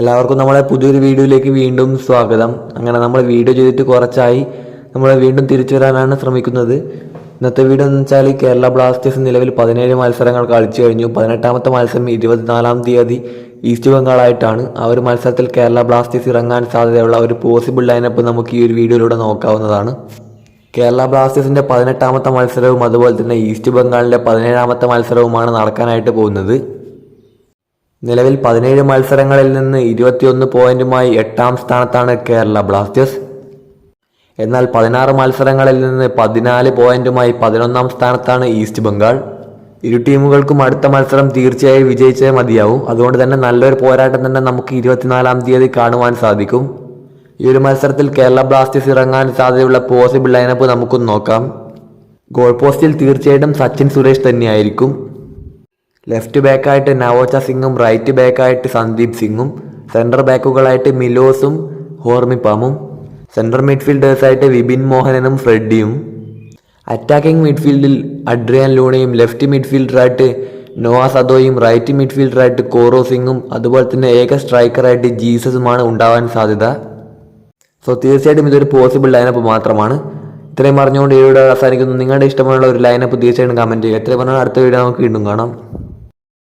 എല്ലാവർക്കും നമ്മളെ പുതിയൊരു വീഡിയോയിലേക്ക് വീണ്ടും സ്വാഗതം. അങ്ങനെ നമ്മൾ വീഡിയോ ചെയ്തിട്ട് കുറച്ചായി, നമ്മൾ വീണ്ടും തിരിച്ചു വരാനാണ് ശ്രമിക്കുന്നത്. ഇന്നത്തെ വീഡിയോ എന്ന് വെച്ചാൽ കേരള ബ്ലാസ്റ്റേഴ്സ് നിലവിൽ 17 മത്സരങ്ങൾ കളിച്ചു കഴിഞ്ഞു. 18ാമത്തെ മത്സരം 24-ാം തീയതി ഈസ്റ്റ് ബംഗാളായിട്ടാണ്. ആ ഒരു മത്സരത്തിൽ കേരള ബ്ലാസ്റ്റേഴ്സ് ഇറങ്ങാൻ സാധ്യതയുള്ള ഒരു പോസിബിൾ ലൈനപ്പ് നമുക്ക് ഈ ഒരു വീഡിയോയിലൂടെ നോക്കാവുന്നതാണ്. കേരള ബ്ലാസ്റ്റേഴ്സിൻ്റെ 18ാമത്തെ മത്സരവും അതുപോലെ തന്നെ ഈസ്റ്റ് ബംഗാളിൻ്റെ 17ാമത്തെ മത്സരവുമാണ് നടക്കാനായിട്ട് പോകുന്നത്. നിലവിൽ 17 മത്സരങ്ങളിൽ നിന്ന് 21 പോയിന്റുമായി 8ാം സ്ഥാനത്താണ് കേരള ബ്ലാസ്റ്റേഴ്സ്. എന്നാൽ 16 മത്സരങ്ങളിൽ നിന്ന് 14 പോയിന്റുമായി 11ാം സ്ഥാനത്താണ് ഈസ്റ്റ് ബംഗാൾ. ഇരു ടീമുകൾക്കും അടുത്ത മത്സരം തീർച്ചയായും വിജയിച്ചേ മതിയാവും. അതുകൊണ്ട് തന്നെ നല്ലൊരു പോരാട്ടം തന്നെ നമുക്ക് 24-ാം തീയതി കാണുവാൻ സാധിക്കും. ഈ ഒരു മത്സരത്തിൽ കേരള ബ്ലാസ്റ്റേഴ്സ് ഇറങ്ങാൻ സാധ്യതയുള്ള പോസിബിൾ ലൈനപ്പ് നമുക്കൊന്ന് നോക്കാം. ഗോൾ പോസ്റ്റിൽ തീർച്ചയായിട്ടും സച്ചിൻ സുരേഷ് തന്നെയായിരിക്കും. ലെഫ്റ്റ് ബാക്കായിട്ട് നവോച്ച സിംഗും റൈറ്റ് ബാക്കായിട്ട് സന്ദീപ് സിംഗും സെൻറ്റർ ബാക്കുകളായിട്ട് മിലോസും ഹോർമിപ്പാമും സെൻട്രൽ മിഡ്ഫീൽഡേഴ്സായിട്ട് വിപിൻ മോഹനനും ഫ്രെഡിയും അറ്റാക്കിംഗ് മിഡ്ഫീൽഡിൽ അഡ്രിയാൻ ലൂണയും ലെഫ്റ്റ് മിഡ്ഫീൽഡറായിട്ട് നോവ സദോയും റൈറ്റ് മിഡ്ഫീൽഡറായിട്ട് കോറോ സിംഗും അതുപോലെ തന്നെ ഏക സ്ട്രൈക്കറായിട്ട് ജീസസുമാണ് ഉണ്ടാവാൻ സാധ്യത. സോ തീർച്ചയായിട്ടും ഇതൊരു പോസിബിൾ ലൈനപ്പ് മാത്രമാണ്. ഇത്രയും പറഞ്ഞുകൊണ്ട് ഈ വീഡിയോ അവസാനിക്കുന്നു. നിങ്ങളുടെ ഇഷ്ടമുള്ള ഒരു ലൈനപ്പ് തീർച്ചയായിട്ടും കമൻറ്റ് ചെയ്യുക. ഇത്രയും പറഞ്ഞാൽ അടുത്ത വീഡിയോ നമുക്ക് വീണ്ടും കാണാം.